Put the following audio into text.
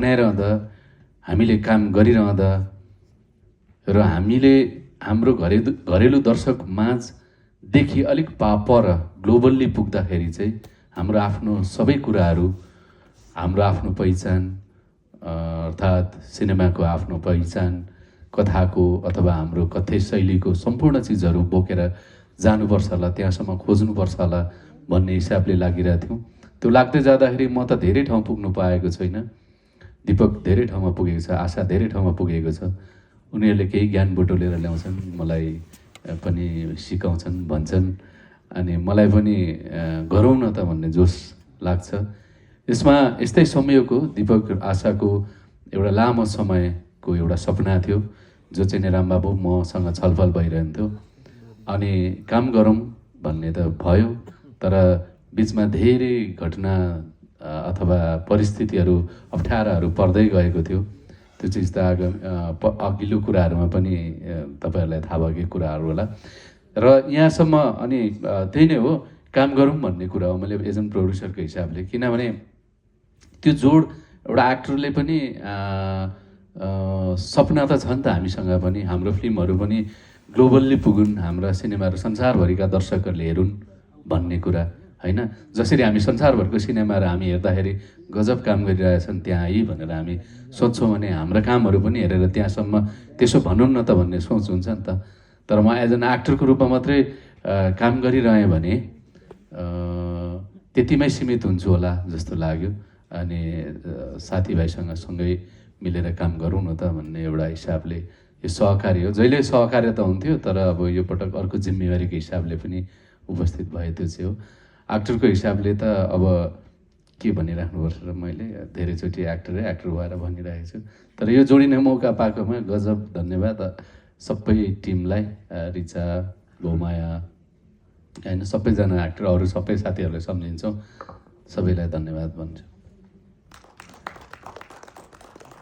बनाइरहँदा, हामीले काम गरिरहँदा र हामीले हाम्रो घरेलु दर्शक माझदेखि अलिक पर ग्लोबल्ली पुग्दाखेरि चाहिँ हाम्रो आफ्नो सबै कुराहरू, हाम्रो आफ्नो पहिचान, अर्थात् सिनेमाको आफ्नो पहिचान, कथाको अथवा हाम्रो कथ्य शैलीको सम्पूर्ण चिजहरू बोकेर जानुपर्छ होला, त्यहाँसम्म खोज्नुपर्छ होला भन्ने हिसाबले लागिरहेको थियौँ। त्यो लाग्दै जाँदाखेरि म त धेरै ठाउँ पुग्नु पाएको छैन, दीपक धेरै ठाउँमा पुगेको छ, आशा धेरै ठाउँमा पुगेको छ। उनीहरूले केही ज्ञान बटुलेर ल्याउँछन्, मलाई पनि सिकाउँछन्, भन्छन्, अनि मलाई पनि गरौँ न त भन्ने जोस लाग्छ। यसमा यस्तै संयोग हो, दीपक आशाको एउटा लामो समयको एउटा सपना थियो, जो चाहिँ रामबाबु मसँग छलफल भइरहन्थ्यो। अनि काम गरौँ भन्ने त भयो, तर बिचमा धेरै घटना अथवा परिस्थितिहरू, अप्ठ्याराहरू पर्दै गएको थियो। त्यो चिज त अघिल्लो कुराहरूमा पनि तपाईँहरूलाई थाहा भएकै कुराहरू होला। र यहाँसम्म अनि त्यही नै हो, काम गरौँ भन्ने कुरा हो मैले एज एन प्रोड्युसरको हिसाबले। किनभने त्यो जोड एउटा एक्टरले पनि सपना त छ नि त हामीसँग पनि, हाम्रो फिल्महरू पनि ग्लोबल्ली पुगुन्, हाम्रा सिनेमाहरू संसारभरिका दर्शकहरूले हेरुन् भन्ने कुरा होइन। जसरी हामी संसारभरको सिनेमाहरू हामी हेर्दाखेरि गजब काम गरिरहेछन् त्यहाँ है भनेर हामी सोच्छौँ भने हाम्रा कामहरू पनि हेरेर त्यहाँसम्म त्यसो भनौँ न त भन्ने सोच हुन्छ नि त। तर म एज एन एक्टरको रूपमा मात्रै काम गरिरहेँ भने त्यतिमै सीमित हुन्छु होला जस्तो लाग्यो। अनि साथीभाइसँग सँगै मिलेर काम गरौँ न त भन्ने एउटा हिसाबले यो सहकार्य हो। जहिले सहकार्य त हुन्थ्यो, तर अब यो पटक अर्को जिम्मेवारीको हिसाबले पनि उपस्थित भए त्यो चाहिँ हो। एक्टरको हिसाबले त अब के भनिराख्नुपर्छ र मैले धेरैचोटि एक्टर भएर भनिरहेको छु। तर यो जोडिने मौका पाएकोमा गजब धन्यवाद सबै टिमलाई, रिचा, गोमाया होइन, सबैजना एक्टर, अरू सबै साथीहरूलाई सम्झिन्छौँ, सबैलाई धन्यवाद भन्छु।